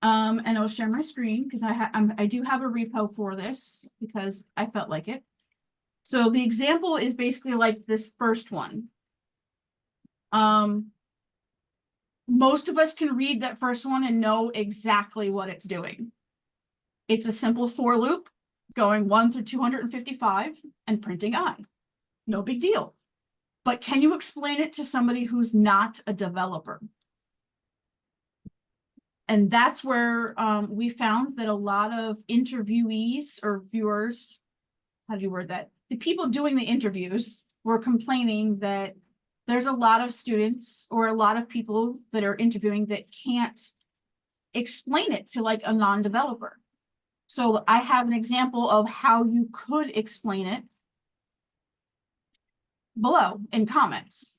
And I'll share my screen because I do have a repo for this because I felt like it. So the example is basically like this first one. Most of us can read that first one and know exactly what it's doing. It's a simple for loop going 1 through 255 and printing I. No big deal. But can you explain it to somebody who's not a developer? And that's where we found that a lot of interviewees or viewers, how do you word that? The people doing the interviews were complaining that there's a lot of students or a lot of people that are interviewing that can't explain it to like a non-developer. So I have an example of how you could explain it below in comments.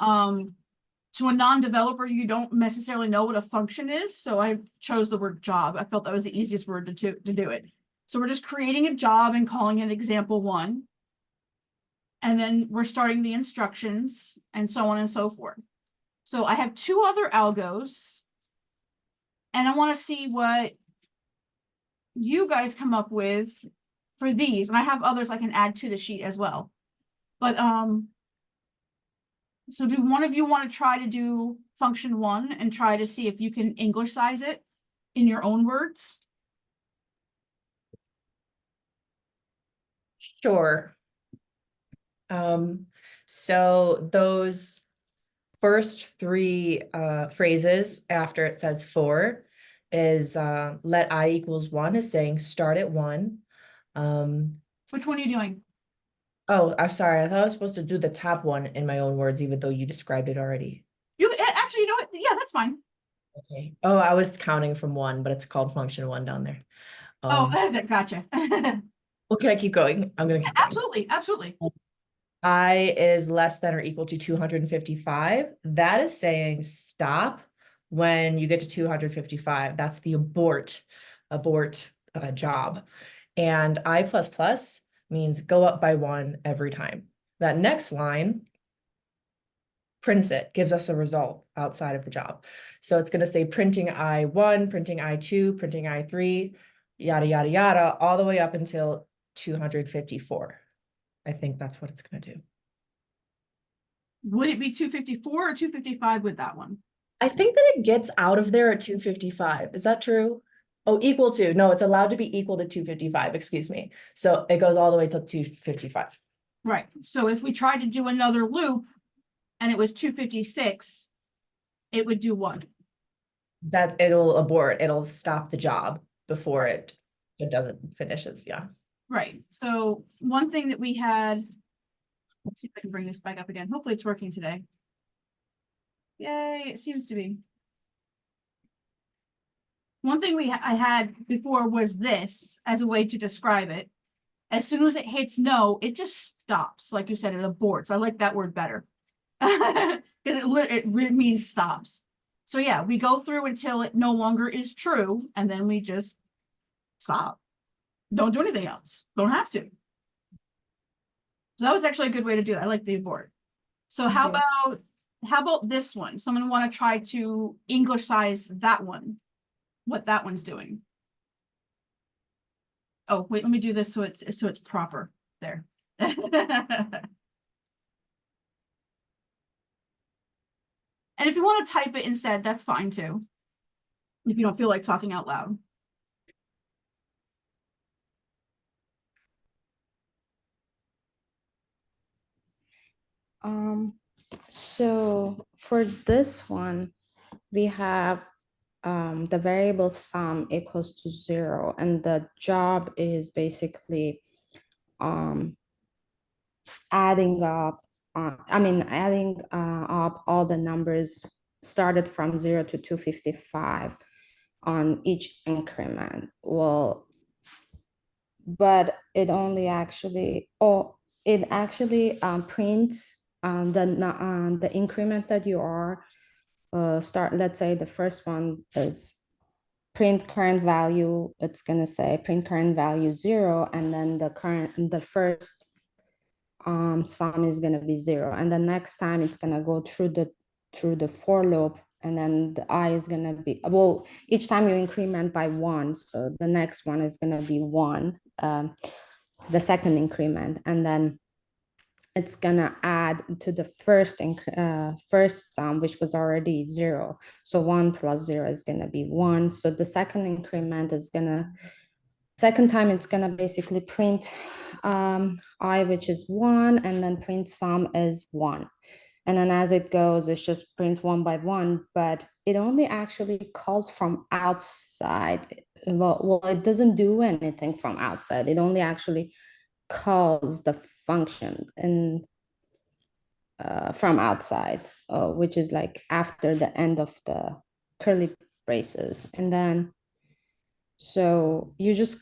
To a non-developer, you don't necessarily know what a function is, so I chose the word job. I felt that was the easiest word to do it. So we're just creating a job and calling it example 1. And then we're starting the instructions and so on and so forth. So I have 2 other algos, and I want to see what you guys come up with for these. And I have others I can add to the sheet as well. But so do one of you want to try to do function 1 and try to see if you can Englishsize it in your own words? Sure. So those first 3 phrases after it says for is let I equals 1 is saying start at 1. Which one are you doing? Oh, I'm sorry. I thought I was supposed to do the top one in my own words, even though you described it already. You actually, you know what? Yeah, that's fine. Okay. Oh, I was counting from 1, but it's called function 1 down there. Gotcha. Well, can I keep going? I'm gonna keep going. Absolutely, absolutely. I is less than or equal to 255. That is saying stop when you get to 255. That's the abort job. And I plus plus means go up by 1 every time. That next line prints it, gives us a result outside of the job. So it's going to say printing I1, printing I2, printing I3, yada, yada, yada, all the way up until 254. I think that's what it's going to do. Would it be 254 or 255 with that one? I think that it gets out of there at 255. Is that true? Oh, equal to. No, it's allowed to be equal to 255. Excuse me. So it goes all the way to 255. Right. So if we tried to do another loop and it was 256, it would do what? That it'll abort. It'll stop the job before it doesn't finishes. Yeah. Right. So one thing that we had, let's see if I can bring this back up again. Hopefully it's working today. Yay, it seems to be. One thing I had before was this as a way to describe it. As soon as it hits no, it just stops. Like you said, it aborts. I like that word better. Because it means stops. So yeah, we go through until it no longer is true, and then we just stop. Don't do anything else. Don't have to. So that was actually a good way to do it. I like the abort. So how about this one? Someone want to try to Englishsize that one? What that one's doing? Oh, wait, let me do this so it's proper there. And if you want to type it instead, that's fine too. If you don't feel like talking out loud. So for this one, we have the variable sum equals to 0, and the job is basically adding up all the numbers started from 0 to 255 on each increment. Well, but it only actually, prints the increment that you are let's say the first one is print current value. It's going to say print current value 0, and then the first sum is going to be 0, and the next time it's going to go through the for loop and then the I is gonna be, well, each time you increment by 1, so the next one is gonna be 1, the second increment, and then it's gonna add to the first sum, which was already 0. So 1 plus 0 is gonna be 1. So the second increment is gonna, second time it's gonna basically print I, which is 1, and then print sum is 1. And then as it goes, it's just print 1 by 1, but it only actually calls from outside. Well, it doesn't do anything from outside. It only actually calls the function and from outside, which is like after the end of the curly braces. And then, so you just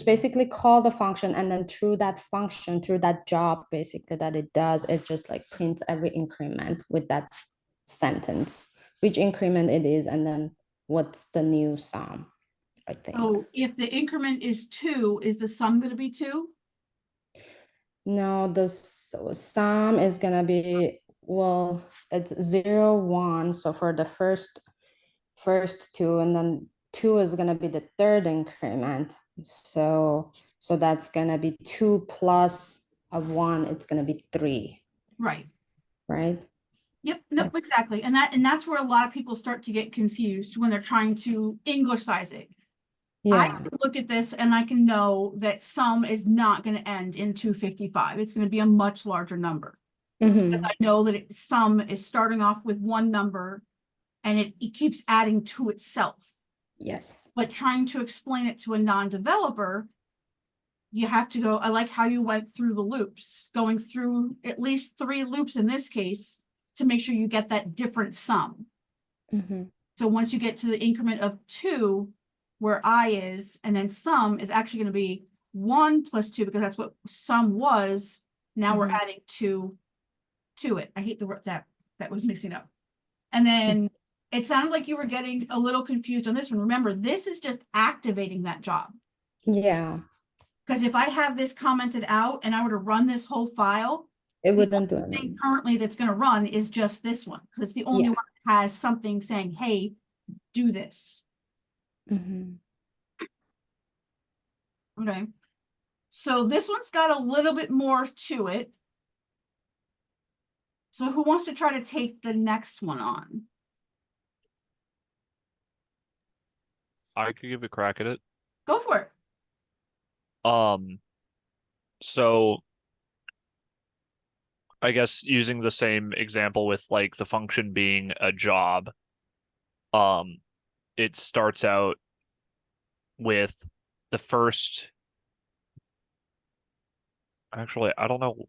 basically call the function, and then through that function, through that job basically that it does, it just like prints every increment with that sentence, which increment it is, and then what's the new sum, I think. So if the increment is 2, is the sum going to be 2? No, the sum is gonna be, well, it's 0, 1. So for the first 2, and then 2 is gonna be the third increment. So that's gonna be 2 plus a 1, it's gonna be 3, Right. right? Yep, nope, exactly. And that's where a lot of people start to get confused when they're trying to English size it. I Yeah. can look at this and I can know that sum is not going to end in 255. It's going to be a much larger number. Because I know that sum is starting off with one number and it keeps adding to itself. Yes. But trying to explain it to a non-developer, you have to go, I like how you went through the loops, going through at least 3 loops in this case to make sure you get that different sum. So once you get to the increment of 2, where I is, and then sum is actually going to be 1 plus 2, because that's what sum was. Now we're adding 2 to it. I hate the word that was mixing up. And then it sounded like you were getting a little confused on this one. Remember, this is just activating that job. Yeah. Because if I have this commented out and I were to run this whole file, It the wouldn't do only thing anything. currently that's going to run is just this one, because it's the only one that has something saying, hey, do this. Okay. So this one's got a little bit more to it. So who wants to try to take the next one on? I could give a crack at it. Go for it. So I guess using the same example with like the function being a job, it starts out with the first, actually, I don't know,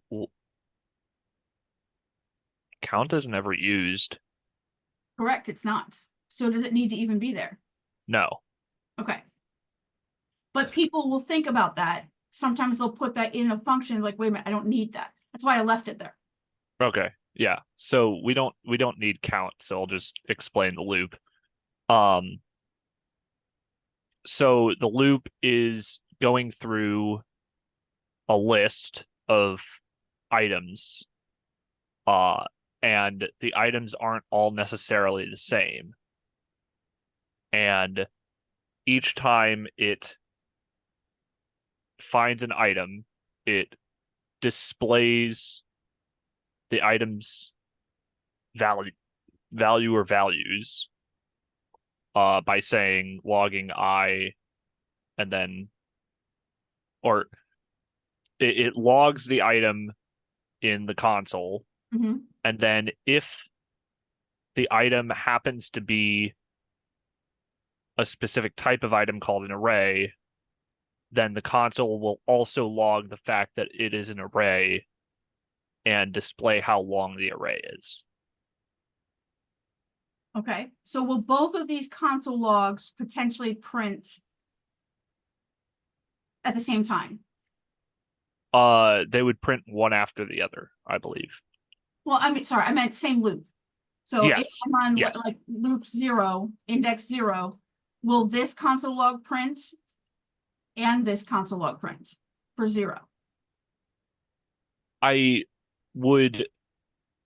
count is never used. Correct, it's not. So does it need to even be there? No. Okay. But people will think about that. Sometimes they'll put that in a function like, wait a minute, I don't need that. That's why I left it there. Okay. Yeah. So we don't need count, so I'll just explain the loop. So the loop is going through a list of items, and the items aren't all necessarily the same. And each time it finds an item, it displays the item's value or values by saying logging I, and then, or it logs the item in the console, and then if the item happens to be a specific type of item called an array, then the console will also log the fact that it is an array and display how long the array is. Okay, so will both of these console logs potentially print at the same time? They would print one after the other, I believe. Well, I mean, sorry, I meant same loop. So if Yes. I'm on Yes. like loop 0, index 0, will this console log print and this console log print for 0? I would.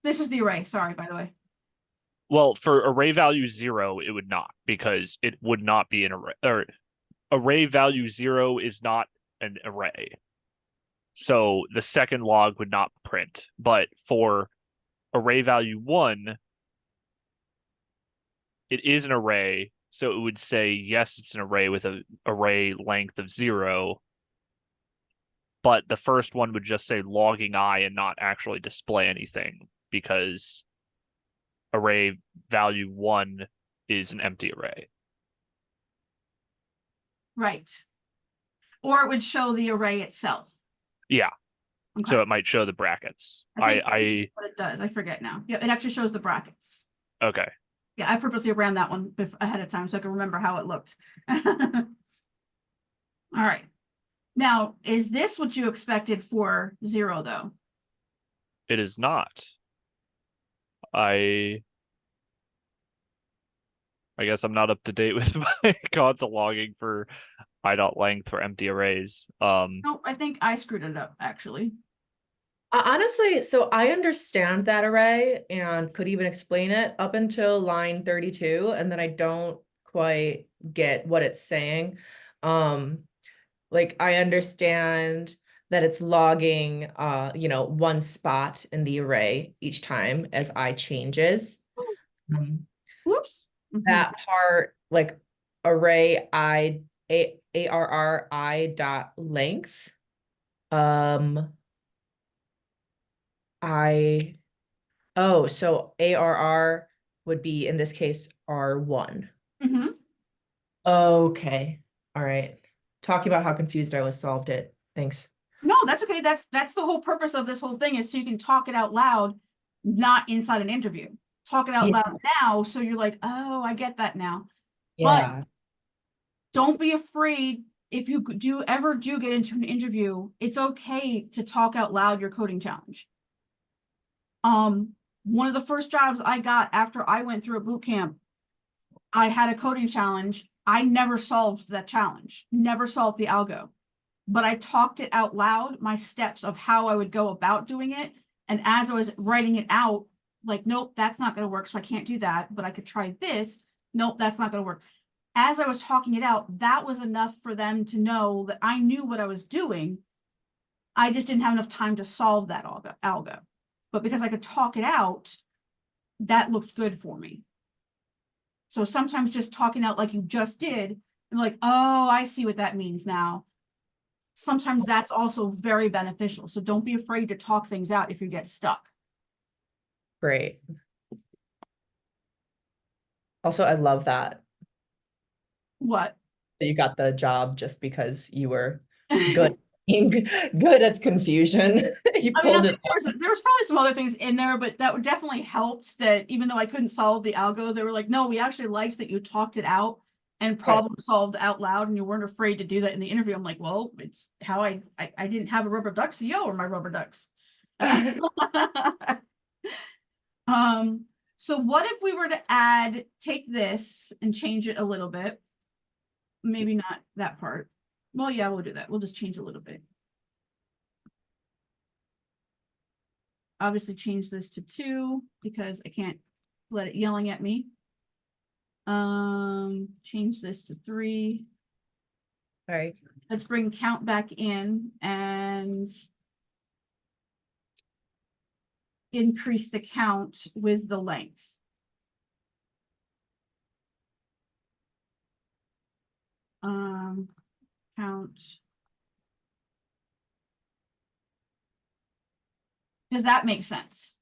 This is the array, sorry, by the way. Well, for array value 0, it would not, because it would not be an array, or array value 0 is not an array. So the second log would not print. But for array value 1, it is an array. So it would say, yes, it's an array with an array length of 0. But the first one would just say logging I and not actually display anything, because array value 1 is an empty array. Right. Or it would show the array itself. Yeah. Okay. So it might show the brackets. I think I what it does, I forget now. Yeah, it actually shows the brackets. okay. Yeah, I purposely ran that one ahead of time so I can remember how it looked. All right. Now, is this what you expected for 0 though? It is not. I guess I'm not up to date with my console logging for I.length for empty arrays. No, I think I screwed it up actually. Honestly, so I understand that array and could even explain it up until line 32, and then I don't quite get what it's saying. Like I understand that it's logging one spot in the array each time as I changes. Whoops. That part, like array arri dot length. So ARR would be in this case R1. Mm-hmm. Okay. All right. Talking about how confused I was solved it. Thanks. No, that's okay. That's the whole purpose of this whole thing, is so you can talk it out loud, not inside an interview. Talk it out loud now, so you're like, oh, I get that now. Yeah. But don't be afraid if you ever do get into an interview. It's okay to talk out loud your coding challenge. One of the first jobs I got after I went through a boot camp, I had a coding challenge. I never solved that challenge, never solved the algo, but I talked it out loud, my steps of how I would go about doing it. And as I was writing it out, like, nope, that's not going to work. So I can't do that, but I could try this. Nope, that's not going to work. As I was talking it out, that was enough for them to know that I knew what I was doing. I just didn't have enough time to solve that algo. But because I could talk it out, that looked good for me. So sometimes just talking out like you just did, and like, oh, I see what that means now. Sometimes that's also very beneficial. So don't be afraid to talk things out if you get stuck. Great. Also, I love that What? you got the job just because you were good. Good at confusion. You I mean, pulled I it think there was probably some other things in there, but that definitely helped, that even though I couldn't solve the algo, they were like, no, we actually liked that you talked it out and problem solved out loud, and you weren't afraid to do that in the interview. I'm like, well, it's how I didn't have a rubber duck, so yo are my rubber ducks. So what if we were to take this and change it a little bit? Maybe not that part. Well, yeah, we'll do that. We'll just change a little bit. Obviously change this to 2 because I can't let it yelling at me. Change this to 3. All right. Let's bring count back in and increase the count with the length. Count. Does that make sense?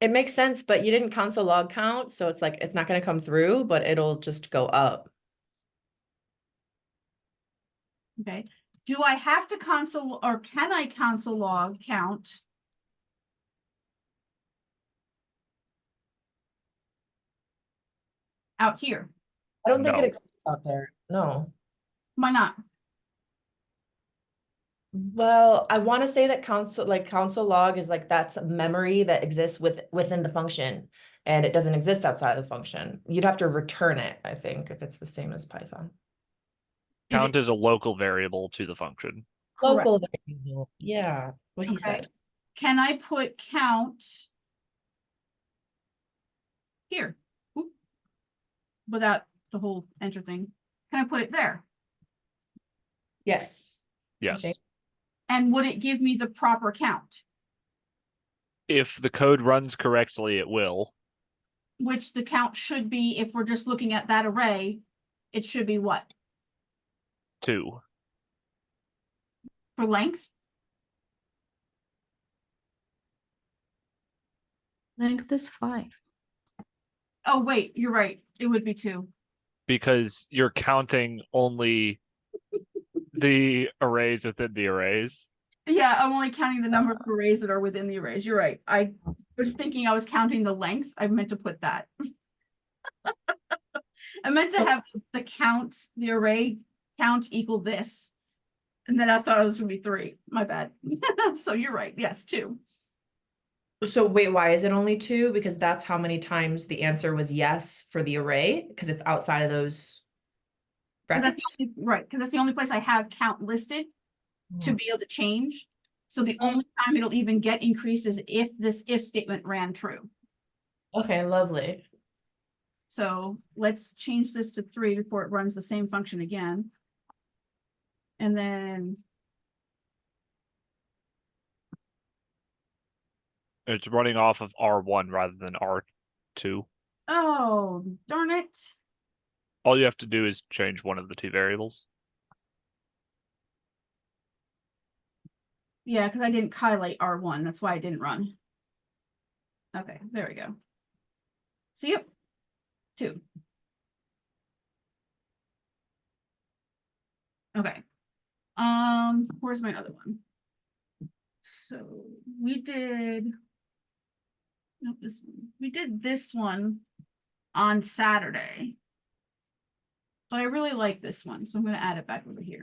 It makes sense, but you didn't console log count, so it's like it's not going to come through, but it'll just go up. Okay. Do I have to console, or can I console log count? Out here? I don't think it No. exists out there. No. Why not? Well, I want to say that console log is like that's a memory that exists within the function, and it doesn't exist outside of the function. You'd have to return it, I think, if it's the same as Python. Count is a local variable to the function. Local variable. Yeah, what he Okay. said. Can I put count here. Oop. Without the whole enter thing. Can I put it there? Yes. Yes. think- And would it give me the proper count? If the code runs correctly, it will. Which the count should be, if we're just looking at that array, it should be what? 2. For length? Length is 5. Oh, wait, you're right. It would be 2. Because you're counting only the arrays within the arrays. Yeah, I'm only counting the number of arrays that are within the arrays. You're right. I was thinking I was counting the length. I meant to put that. I meant to have the count, the array count equal this. And then I thought it was gonna be 3. My bad. So you're right. Yes, 2. So wait, why is it only 2? Because that's how many times the answer was yes for the array, because it's outside of those 'Cause brackets. that's right, because that's the only place I have count listed to be able to change. So the only time it'll even get increased is if this if statement ran true. Okay, lovely. So let's change this to 3 before it runs the same function again. And then, It's running off of R1 rather than R2. oh, darn it. All you have to do is change one of the 2 variables. Yeah, because I didn't highlight R1. That's why it didn't run. Okay, there we go. So yep, 2. Okay. Where's my other one? So we did. Nope, this one. We did this one on Saturday. But I really like this one, so I'm going to add it back over here.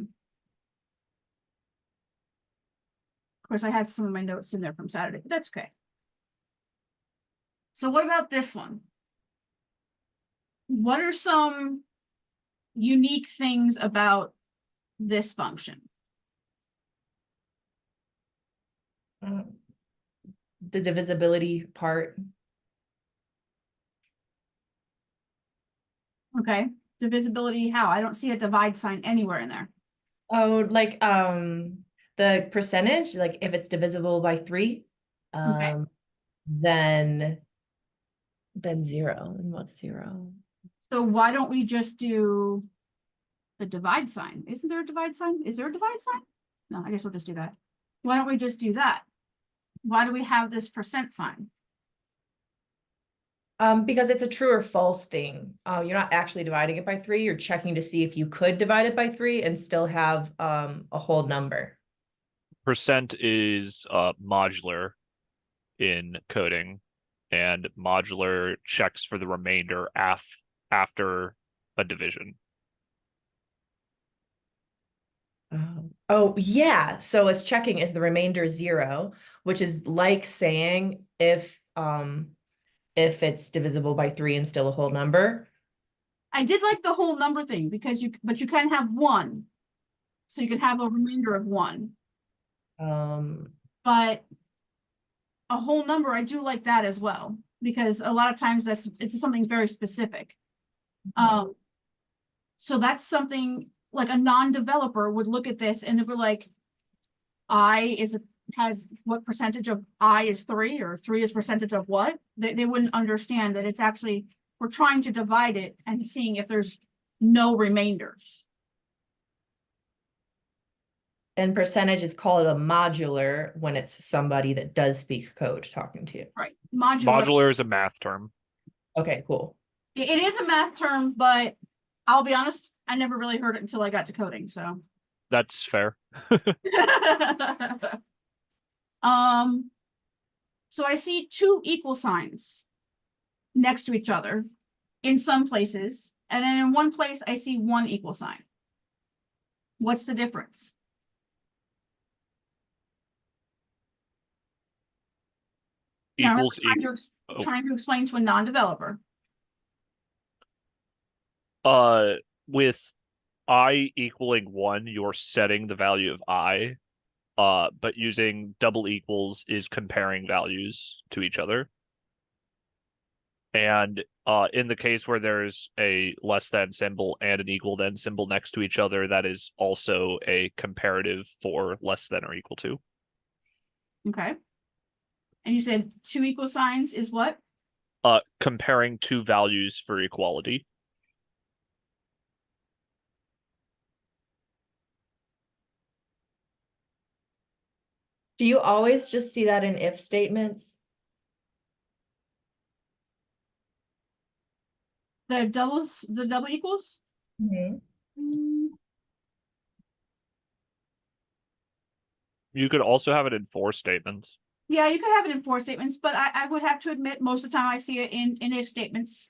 Of course, I have some of my notes in there from Saturday, but that's okay. So what about this one? What are some unique things about this function? The divisibility part. Okay, divisibility, how? I don't see a divide sign anywhere in there. Oh, like the percentage, like if it's divisible by 3, then 0. And what's 0? So why don't we just do the divide sign? Isn't there a divide sign? Is there a divide sign? No, I guess we'll just do that. Why don't we just do that? Why do we have this percent sign? Because it's a true or false thing. You're not actually dividing it by 3. You're checking to see if you could divide it by 3 and still have a whole number. Percent is modular in coding, and modular checks for the remainder after a division. Oh, yeah. So it's checking is the remainder 0, which is like saying if it's divisible by 3 and still a whole number. I did like the whole number thing because you can have 1. So you can have a remainder of 1. But a whole number, I do like that as well, because a lot of times it's something very specific. So that's something like a non-developer would look at this and it would like, has what percentage of I is 3 or 3 is percentage of what? They wouldn't understand that it's actually, we're trying to divide it and seeing if there's no remainders. And percentage is called a modular when it's somebody that does speak code talking to you. Right. Modular is a math term. Okay, cool. It is a math term, but I'll be honest, I never really heard it until I got to coding, so. That's fair. So I see 2 equal signs next to each other in some places, and then in one place I see 1 equal sign. What's the difference? Now, I'm Equals trying to explain to a non-developer. With I equaling 1, you're setting the value of I. But using double equals is comparing values to each other. And in the case where there's a less than symbol and an equal than symbol next to each other, that is also a comparative for less than or equal to. Okay. And you said two equal signs is what? Comparing two values for equality. Do you always just see that in if statements? The double equals? Mhm. Mm, You could also have it in for statements. yeah, you could have it in for statements, but I would have to admit most of the time I see it in if statements.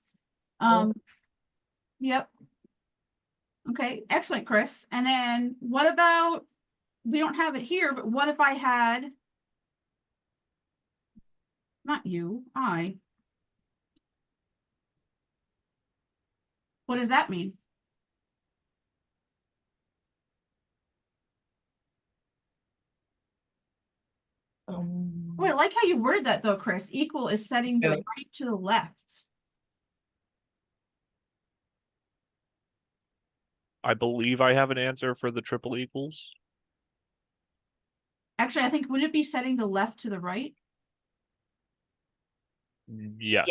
Yep. Okay, excellent, Chris. And then what about, we don't have it here, but what if I had, not you, I. What does that mean? Oh, I like how you worded that though, Chris. Equal is setting the Yeah. right to the left. I believe I have an answer for the triple equals. Actually, I think, would it be setting the left to the right? Yes.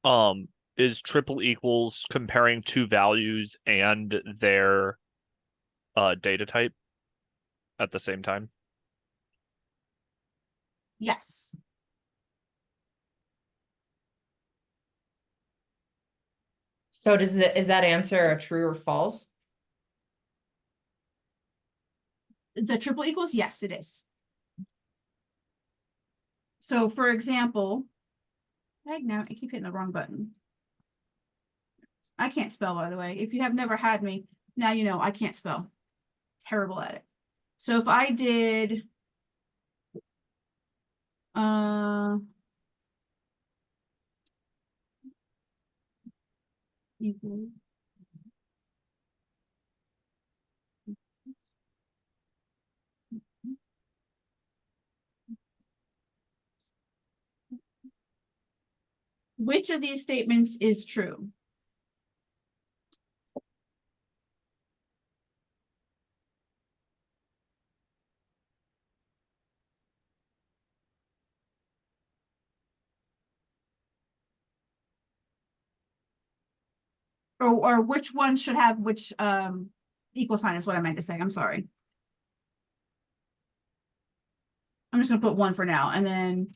Yeah. Is triple equals comparing two values and their data type at the same time? Yes. So is that answer a true or false? The triple equals, yes, it is. So for example, now I keep hitting the wrong button. I can't spell, by the way. If you have never had me, now you know I can't spell. Terrible at it. So if I did equal which of these statements is true? Or which one should have which equal sign is what I meant to say. I'm sorry. I'm just gonna put one for now and then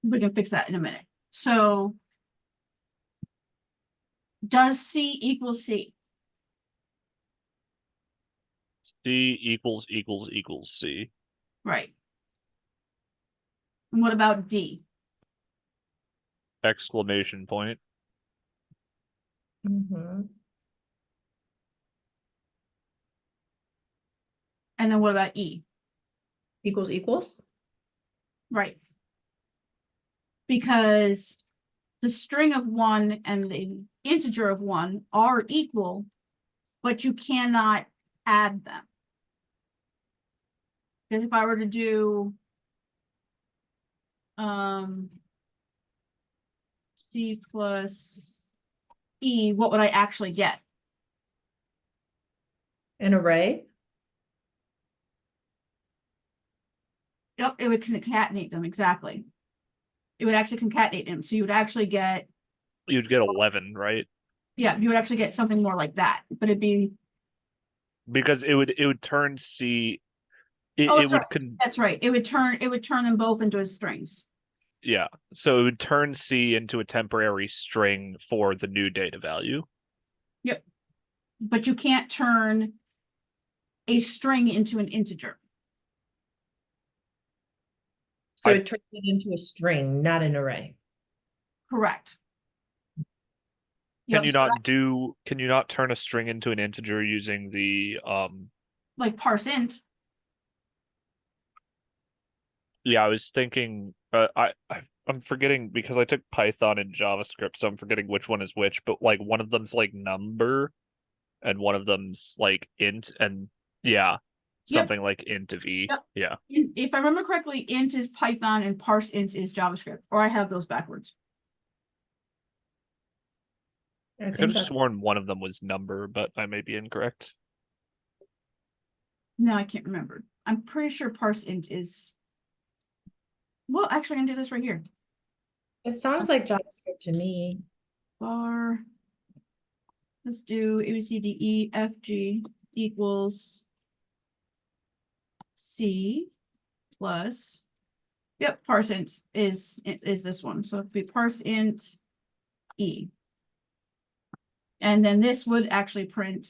we can fix that in a minute. So does C equal C? C equals C. Right. And what about D? Exclamation point. Mhm. And then what about E? Equals? Right. Because the string of one and the integer of one are equal, but you cannot add them. Because if I were to do C plus E, what would I actually get? An array? Yep, it would concatenate them, exactly. It would actually concatenate them. So you would actually get, You'd get 11, right? yeah, you would actually get something more like that. But it'd be, Because it would turn C. It that's would right. That's right. It would turn them both into strings. yeah. So it would turn C into a temporary string for the new data value. Yep. But you can't turn a string into an integer. So it turns it into a string, not an array. Correct. Can Yep, you so not can you not turn a string into an integer using the like parse int? yeah, I was thinking I'm forgetting because I took Python and JavaScript, so I'm forgetting which one is which, but like one of them's like number and one of them's like int, and yeah. something like int of e. Yep. Yeah. If I remember correctly, int is Python and parse int is JavaScript, or I have those backwards. I I think could have that's sworn one of them was number, but I may be incorrect. No, I can't remember. I'm pretty sure parse int is. Well, actually, I can do this right here. it sounds like JavaScript to me. Bar. Let's do A, B, C, D, E, F, G equals C plus. Yep, parse int is this one. So it'd be parse int E. And then this would actually print.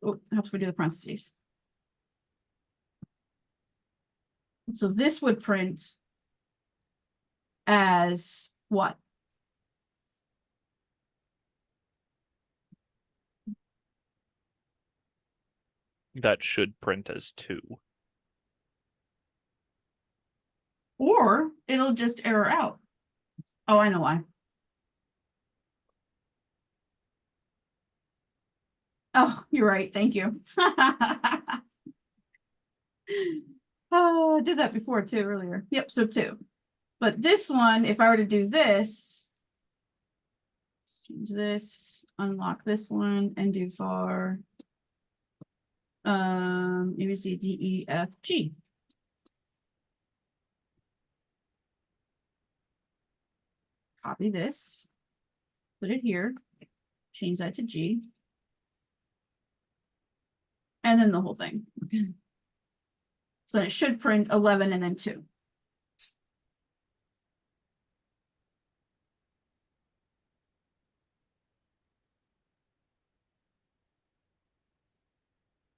Oh, helps me do the parentheses. So this would print as what? That should print as 2. Or it'll just error out. Oh, I know why. Oh, you're right. Thank you. Oh, I did that before too earlier. Yep, so 2. But this one, if I were to do this, let's change this, unlock this one, and do var A, B, C, D, E, F, G. Copy this, put it here, change that to G. And then the whole thing. So it should print 11 and then 2.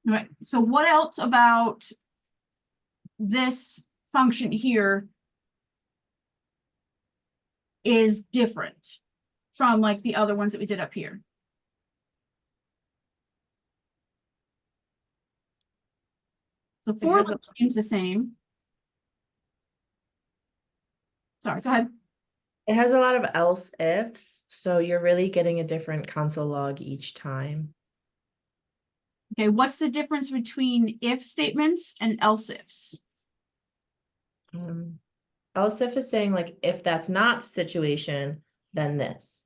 All right, so what else about this function here is different from like the other ones that we did up here? So for has a- seems the same. Sorry, go ahead. It has a lot of else ifs, so you're really getting a different console log each time. Okay, what's the difference between if statements and else ifs? Else if is saying like, if that's not the situation, then this.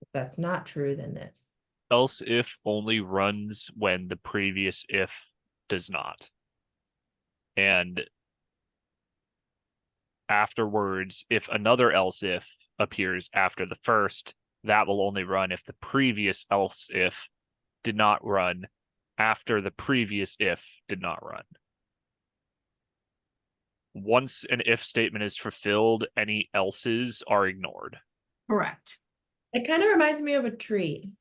If that's not true, then this. Else if only runs when the previous if does not. And afterwards, if another else if appears after the first, that will only run if the previous else if did not run after the previous if did not run. Once an if statement is fulfilled, any else's are ignored. Correct. It kind of reminds me of a tree.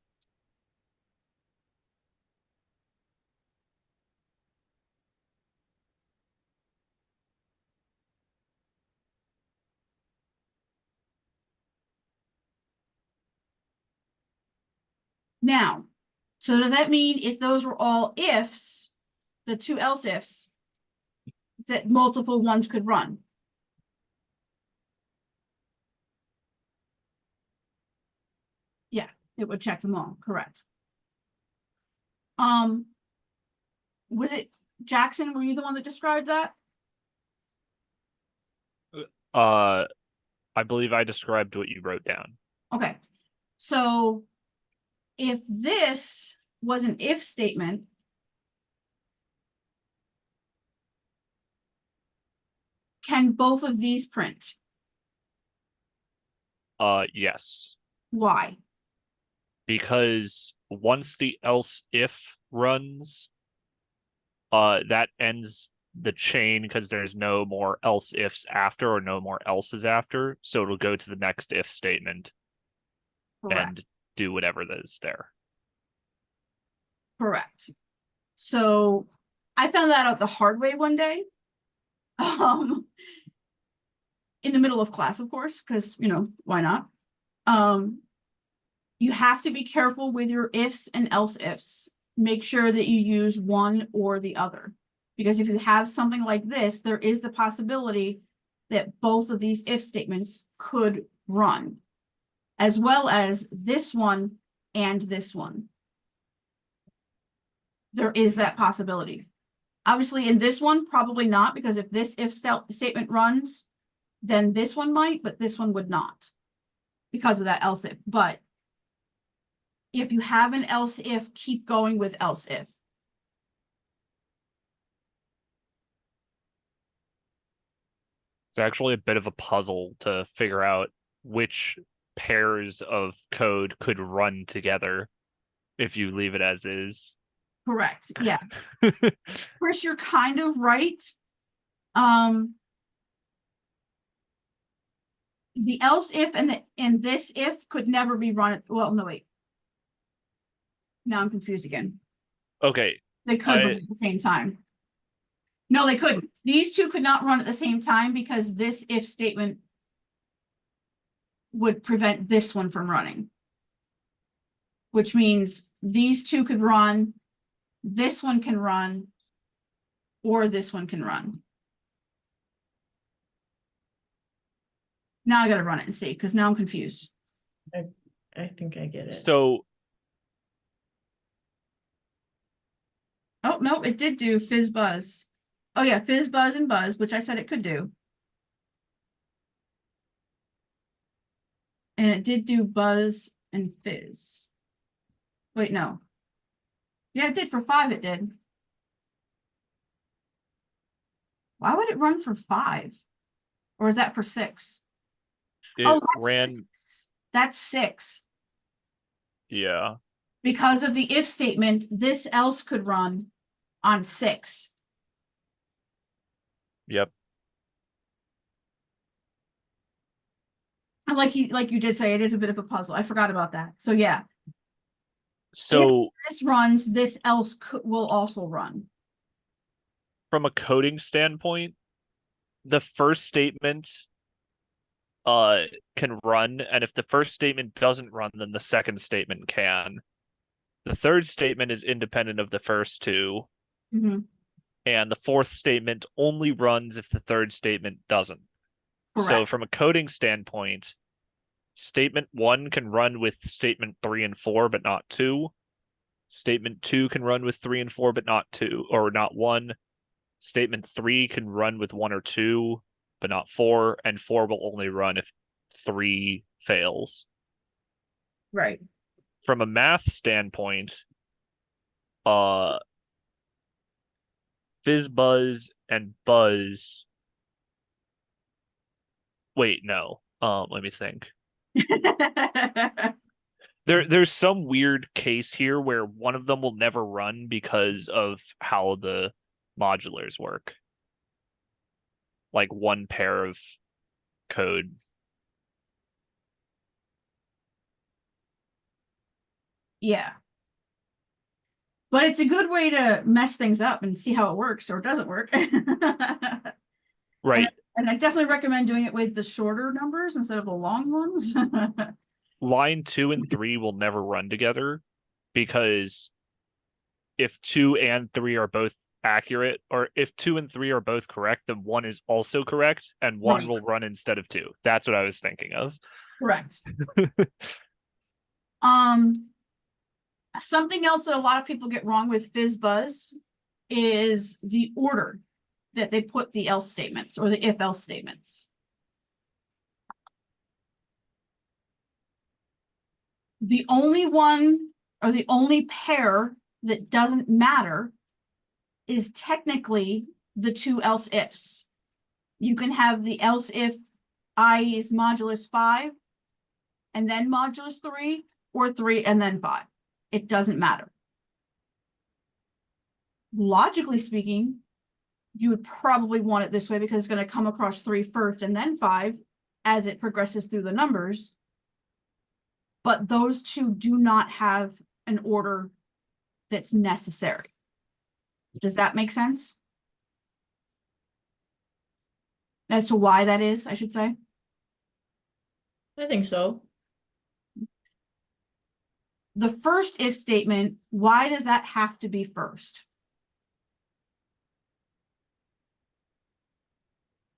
Now, so does that mean if those were all ifs, the 2 else ifs, that multiple ones could run? Yeah, it would check them all, correct. Was it Jackson, were you the one that described that? I believe I described what you wrote down. Okay, so if this was an if statement, can both of these print? Yes. Why? Because once the else if runs, that ends the chain because there's no more else ifs after or no more else's after. So it'll go to the next if statement Correct. and do whatever that is there. Correct. So I found that out the hard way one day. In the middle of class, of course, because why not? You have to be careful with your ifs and else ifs. Make sure that you use one or the other. Because if you have something like this, there is the possibility that both of these if statements could run. as well as this one and this one. There is that possibility. Obviously, in this one, probably not, because if this if statement runs, then this one might, but this one would not because of that else if. But if you have an else if, keep going with else if. It's actually a bit of a puzzle to figure out which pairs of code could run together if you leave it as is. Correct. Yeah. Chris, you're kind of right. The else if and this if could never be run at, well, no, wait. Now I'm confused again. Okay, They could run at the same time. No, they couldn't. These two could not run at the same time because this if statement would prevent this one from running. Which means these two could run, this one can run, or this one can run. Now I gotta run it and see, because now I'm confused. I think I get it. so Oh, no, it did do fizz buzz. Oh yeah, fizz buzz and buzz, which I said it could do. And it did do buzz and fizz. Wait, no. Yeah, it did for 5, it did. Why would it run for 5? Or is that for 6? it Oh, that's ran, 6. That's 6. yeah. Because of the if statement, this else could run on 6. Yep. And like you did say, it is a bit of a puzzle. I forgot about that. So yeah, So this runs, this else will also run. from a coding standpoint, the first statement can run, and if the first statement doesn't run, then the second statement can. The third statement is independent of the first two, Mhm. and the fourth statement only runs if the third statement doesn't. So Correct. from a coding standpoint, statement 1 can run with statement 3 and 4, but not 2. Statement 2 can run with 3 and 4, but not 2, or not 1. Statement 3 can run with 1 or 2, but not 4, and 4 will only run if 3 fails. Right. From a math standpoint, fizz buzz and buzz. Wait, no. Let me think. There's some weird case here where one of them will never run because of how the modulars work. Like one pair of code. Yeah. But it's a good way to mess things up and see how it works or doesn't work. Right. And I definitely recommend doing it with the shorter numbers instead of the long ones. Line 2 and 3 will never run together because if 2 and 3 are both accurate, or if 2 and 3 are both correct, then 1 is also correct, and 1 Right. will run instead of 2. That's what I was thinking of. Correct. Something else that a lot of people get wrong with fizz buzz is the order that they put the else statements or the if else statements. The only one or the only pair that doesn't matter is technically the two else ifs. You can have the else if I is modulus 5 and then modulus 3, or 3 and then 5. It doesn't matter. Logically speaking, you would probably want it this way because it's going to come across 3 first and then 5 as it progresses through the numbers. But those two do not have an order that's necessary. Does that make sense? As to why that is, I should say. I think so. The first if statement, why does that have to be first?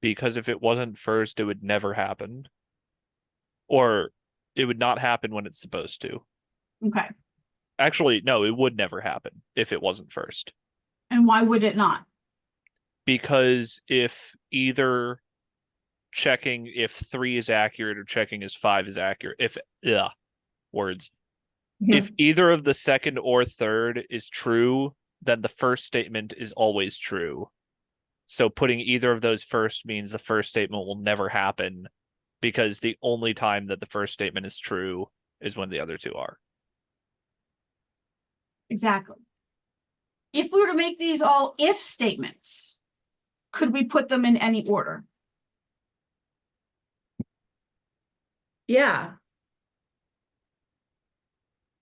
Because if it wasn't first, it would never happen. Or It would not happen when it's supposed to. Okay, Actually, no, it would never happen if it wasn't first. and why would it not? Because if either checking if 3 is accurate or checking if 5 is accurate, if either of the second or third is true, then the first statement is always true. So putting either of those first means the first statement will never happen, because the only time that the first statement is true is when the other two are. Exactly. If we were to make these all if statements, could we put them in any order? Yeah.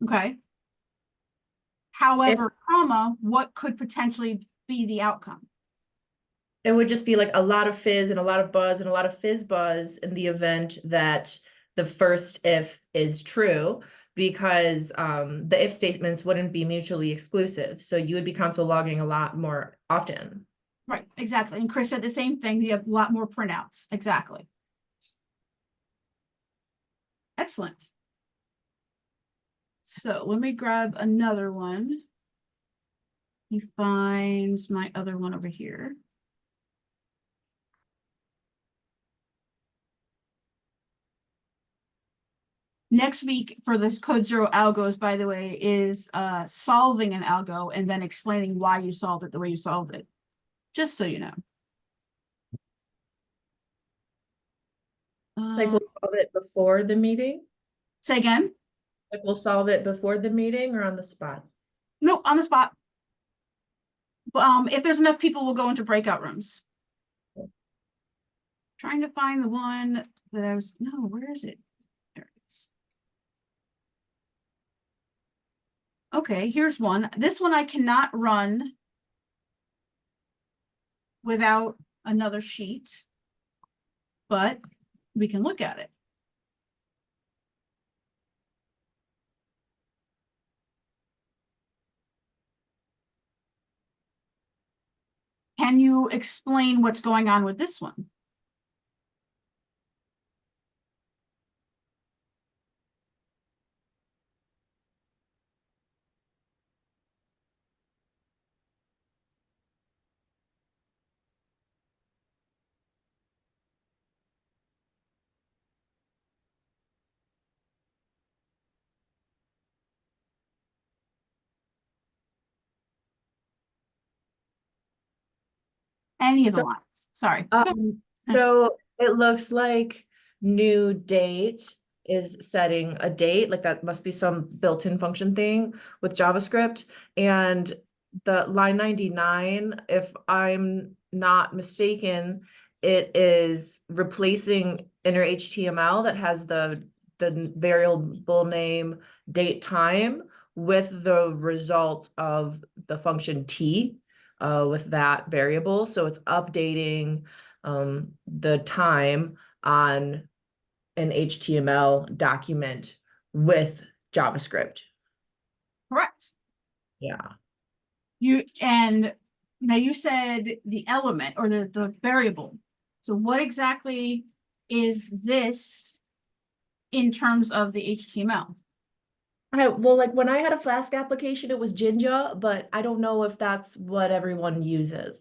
Okay. However, comma, what could potentially be the outcome? It would just be like a lot of fizz and a lot of buzz and a lot of fizz buzz in the event that the first if is true, because the if statements wouldn't be mutually exclusive. So you would be console logging a lot more often. Right, exactly. And Chris said the same thing. You have a lot more printouts. Exactly. Excellent. So let me grab another one. He finds my other one over here. Next week for the CodeZeroAlgos, by the way, is solving an algo and then explaining why you solved it the way you solved it. Just so you know. Like we'll solve it before the meeting? Say again? Like we'll solve it before the meeting or on the spot? No, on the spot. If there's enough people, we'll go into breakout rooms. Trying to find the one that I was, no, where is it? There it is. Okay, here's one. This one I cannot run without another sheet, but we can look at it. Can you explain what's going on with this one? Any of the So- lines? Sorry. So it looks like new date is setting a date, like that must be some built-in function thing with JavaScript. And the line 99, if I'm not mistaken, it is replacing inner HTML that has the variable name date time with the result of the function t with that variable. So it's updating the time on an HTML document with JavaScript. Correct. Yeah. And now you said the element or the variable. So what exactly is this in terms of the HTML? Well, like when I had a Flask application, it was Jinja, but I don't know if that's what everyone uses.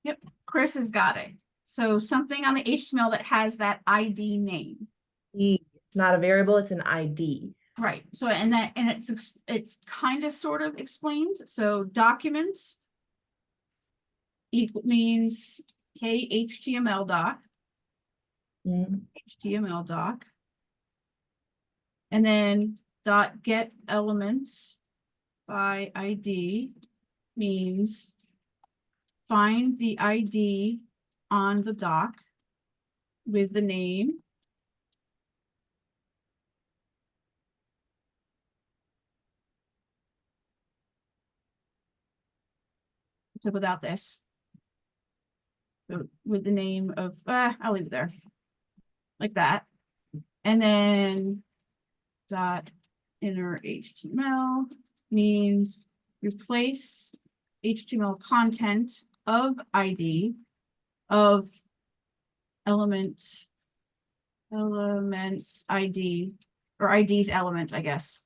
Yep, Chris has got it. So something on the HTML that has that ID name. It's not a variable, it's an ID. Right. So and it's kind of sort of explained. So document means HTML doc. HTML doc. And then dot get elements by ID means find the ID on the doc with the name. So without this. So with the name of, I'll leave it there. Like that. And then dot inner HTML means replace HTML content of ID of elements ID or ID's element, I guess.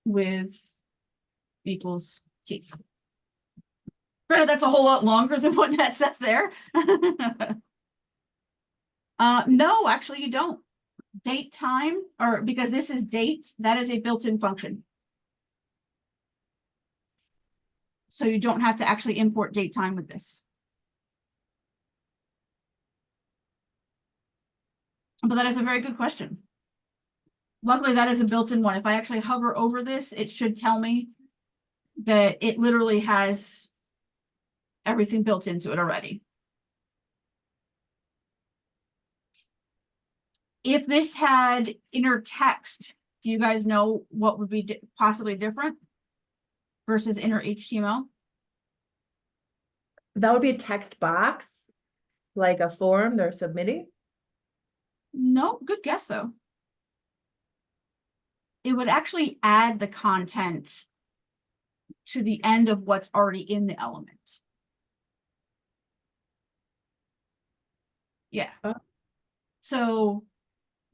With equals T. Granted, that's a whole lot longer than what that says there. No, actually you don't. Date time, or because this is date, that is a built-in function. So you don't have to actually import date time with this. But that is a very good question. Luckily, that is a built-in one. If I actually hover over this, it should tell me that it literally has everything built into it already. If this had inner text, do you guys know what would be possibly different versus inner HTML? That would be a text box, like a form they're submitting. No, good guess though. It would actually add the content to the end of what's already in the element. Yeah. Oh. So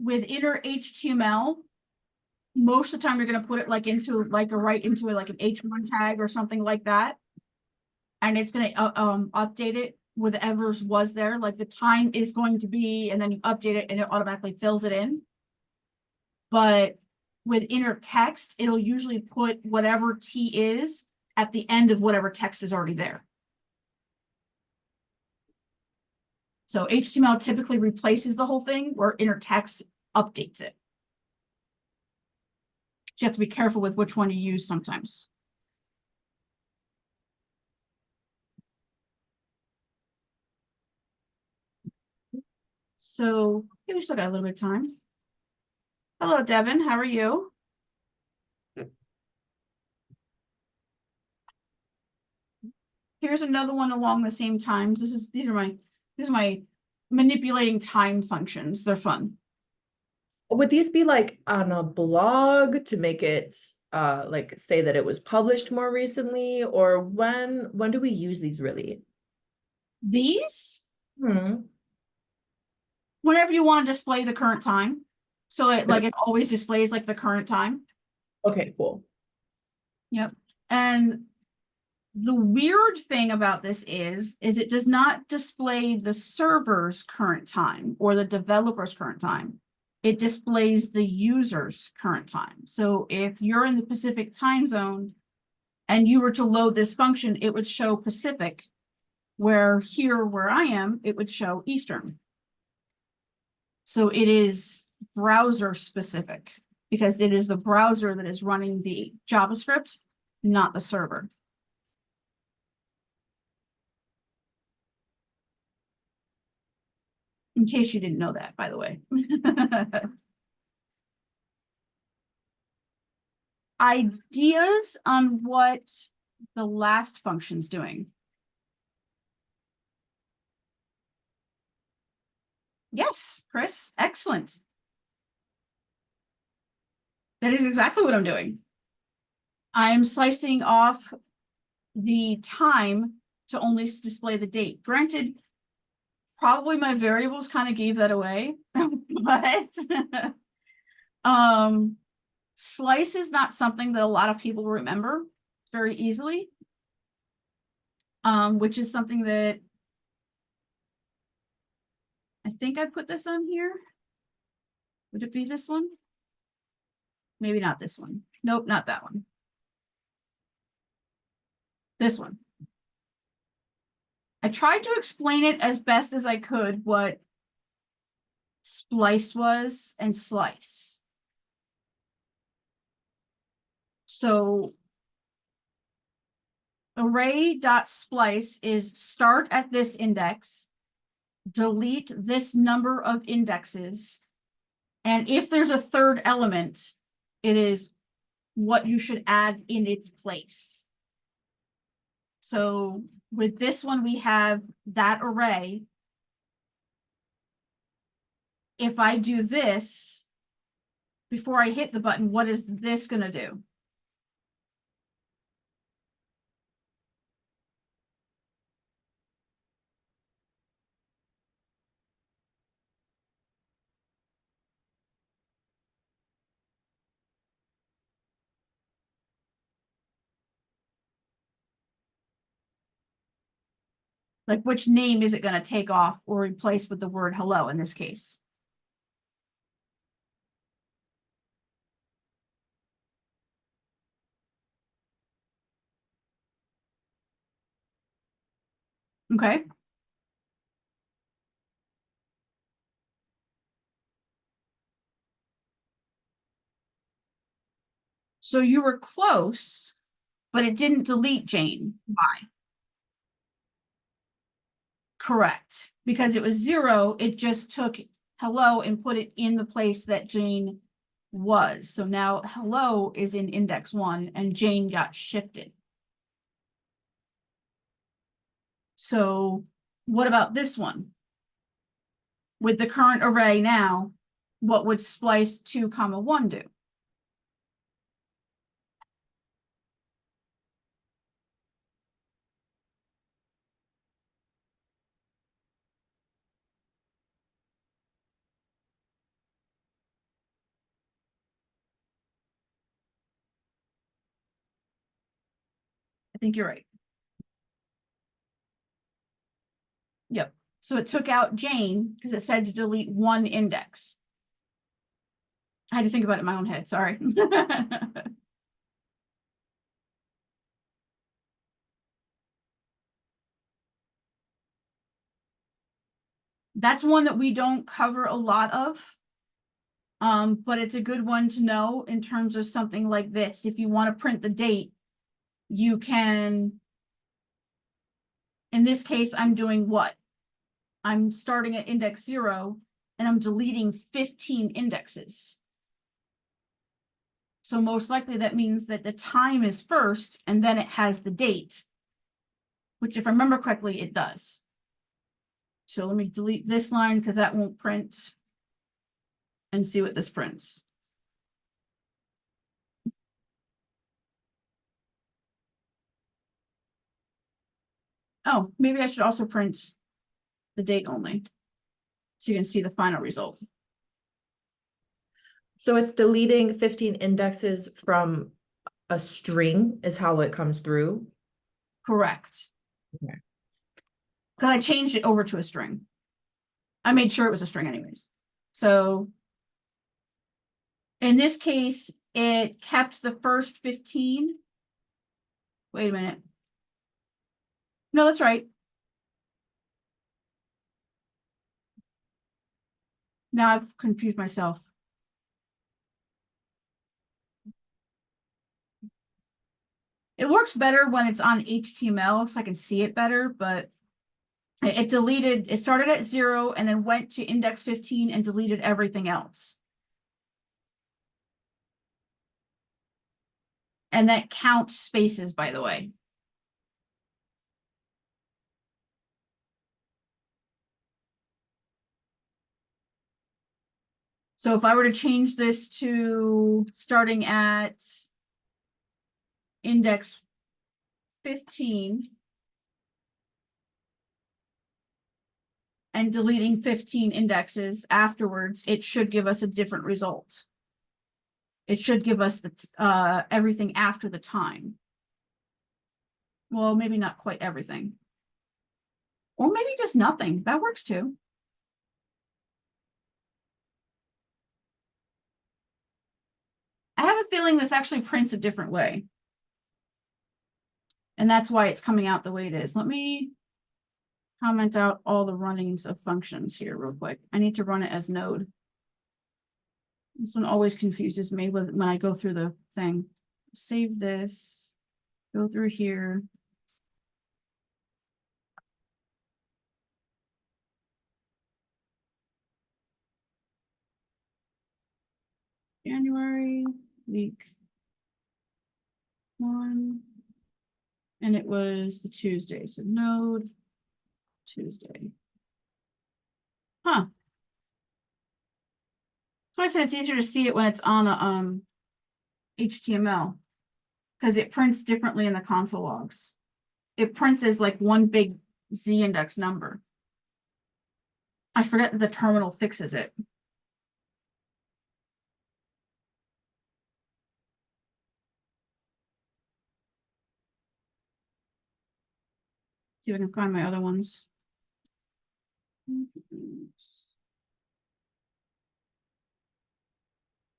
with inner HTML, most of the time you're going to put it like into like right into it, like an H1 tag or something like that. And it's going to update it with whatever's was there, like the time is going to be, and then you update it and it automatically fills it in. But with inner text, it'll usually put whatever T is at the end of whatever text is already there. So HTML typically replaces the whole thing, where inner text updates it. You have to be careful with which one you use sometimes. So yeah, we still got a little bit of time. Hello, Devin. How are you? Here's another one along the same times. These are my manipulating time functions. They're fun. Would these be like on a blog to make it like say that it was published more recently, or when do we use these really? These, Hmm. whenever you want to display the current time. So it always displays like the current time. Okay, cool. Yep. And the weird thing about this is it does not display the server's current time or the developer's current time. It displays the user's current time. So if you're in the Pacific time zone and you were to load this function, it would show Pacific, where here where I am, it would show Eastern. So it is browser specific because it is the browser that is running the JavaScript, not the server. In case you didn't know that, by the way. Ideas on what the last function's doing? Yes, Chris, excellent. That is exactly what I'm doing. I'm slicing off the time to only display the date. Granted, probably my variables kind of gave that away, but slice is not something that a lot of people remember very easily, which is something that I think I put this on here. Would it be this one? Maybe not this one. Nope, not that one. This one. I tried to explain it as best as I could what splice was and slice. So array.splice is start at this index, delete this number of indexes, and if there's a third element, it is what you should add in its place. So with this one, we have that array. If I do this, before I hit the button, what is this going to do? Like which name is it going to take off or replace with the word hello in this case? Okay. So you were close, but it didn't delete Jane. Why? Correct. Because it was 0, it just took hello and put it in the place that Jane was. So now hello is in index 1 and Jane got shifted. So what about this one? With the current array now, what would splice 2, 1 do? I think you're right. Yep. So it took out Jane because it said to delete 1 index. I had to think about it in my own head. Sorry. That's one that we don't cover a lot of. But it's a good one to know in terms of something like this. If you want to print the date, you can, in this case, I'm doing what? I'm starting at index 0 and I'm deleting 15 indexes. So most likely that means that the time is first and then it has the date, which if I remember correctly, it does. So let me delete this line because that won't print and see what this prints. Oh, maybe I should also print the date only, so you can see the final result. So it's deleting 15 indexes from a string is how it comes through. Correct. Okay. Because I changed it over to a string. I made sure it was a string anyways. So in this case, it kept the first 15. Wait a minute. No, that's right. Now I've confused myself. It works better when it's on HTML so I can see it better, but it deleted, it started at 0 and then went to index 15 and deleted everything else. And that counts spaces, by the way. So if I were to change this to starting at index 15 and deleting 15 indexes afterwards, it should give us a different result. It should give us the everything after the time. Well, maybe not quite everything. Or maybe just nothing. That works too. I have a feeling this actually prints a different way. And that's why it's coming out the way it is. Let me comment out all the runnings of functions here real quick. I need to run it as node. This one always confuses me when I go through the thing. Save this, go through here. January, week 1. And it was the Tuesday, so node Tuesday. Huh. So I said it's easier to see it when it's on a HTML because it prints differently in the console logs. It prints as like one big Z index number. I forget that the terminal fixes it. See if I can find my other ones.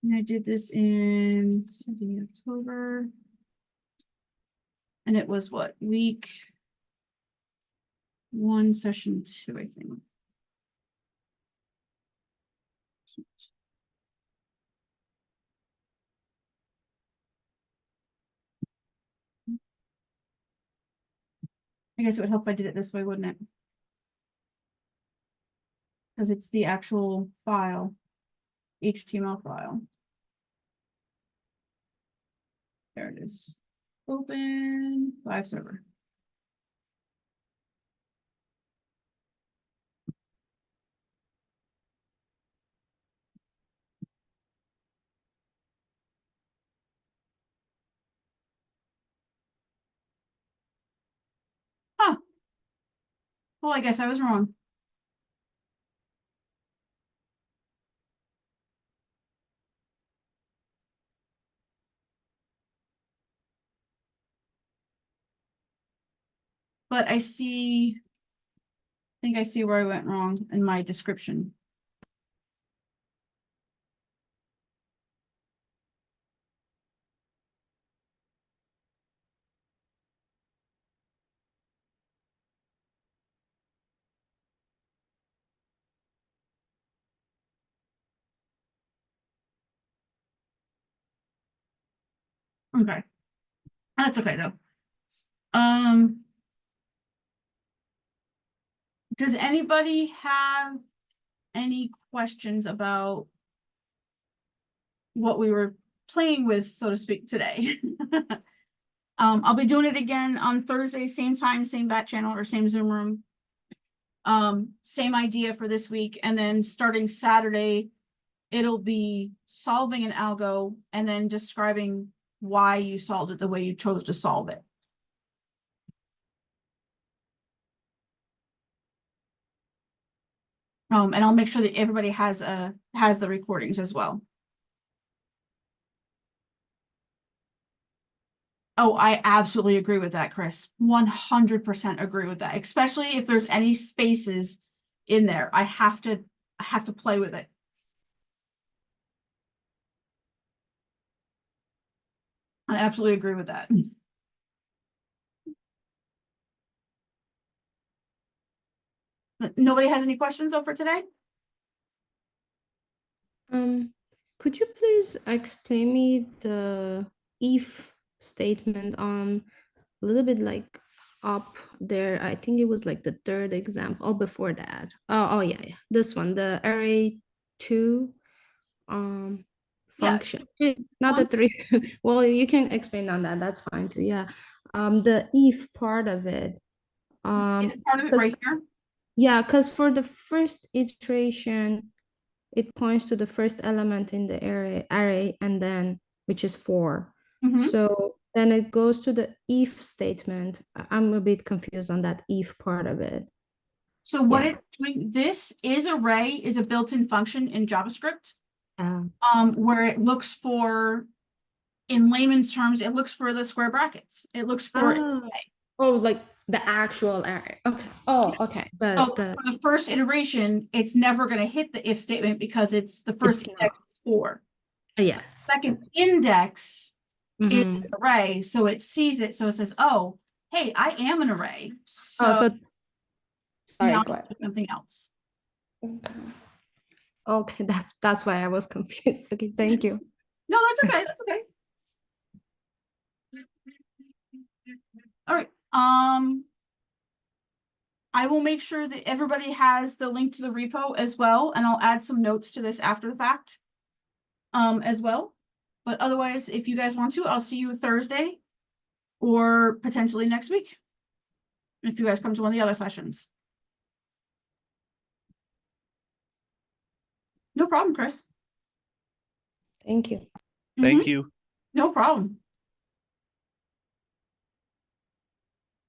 And I did this in October. And it was what, week 1, session 2, I think. I guess it would help if I did it this way, wouldn't it? Because it's the actual file, HTML file. There it is. Open live server. Huh. Well, I guess I was wrong. But I think I see where I went wrong in my description. Okay. That's okay though. Does anybody have any questions about what we were playing with, so to speak, today? I'll be doing it again on Thursday, same time, same bat channel or same Zoom room. Same idea for this week, and then starting Saturday, it'll be solving an algo and then describing why you solved it the way you chose to solve it. And I'll make sure that everybody has the recordings as well. Oh, I absolutely agree with that, Chris. 100% agree with that, especially if there's any spaces in there. I have to play with it. I absolutely agree with that. But nobody has any questions over today? Could you please explain me the if statement a little bit like up there? I think it was like the third example or before that. Oh yeah, this one, the array 2 function. Not the 3. Well, you can explain on that. That's fine too. Yeah. The if part of it. It's part of it right here. Yeah, because for the first iteration, it points to the first element in the array and then which is 4. So then it goes to the if statement. I'm a bit confused on that if part of it. So what it's doing, this is array is a built-in function in JavaScript. Where it looks for, in layman's terms, it looks for the square brackets. It looks for like the actual array. Okay. Oh, okay. for the first iteration, it's never going to hit the if statement because it's the first index is 4. Yeah. Second index is array, so it sees it, so it says, "Oh, hey, I am an array." So, sorry, now go ahead. something else. Okay, that's why I was confused. Okay, thank you. No, that's okay. That's okay. All right. I will make sure that everybody has the link to the repo as well, and I'll add some notes to this after the fact, as well. But otherwise, if you guys want to, I'll see you Thursday or potentially next week. If you guys come to one of the other sessions. No problem, Chris. Thank you. Thank you. No problem.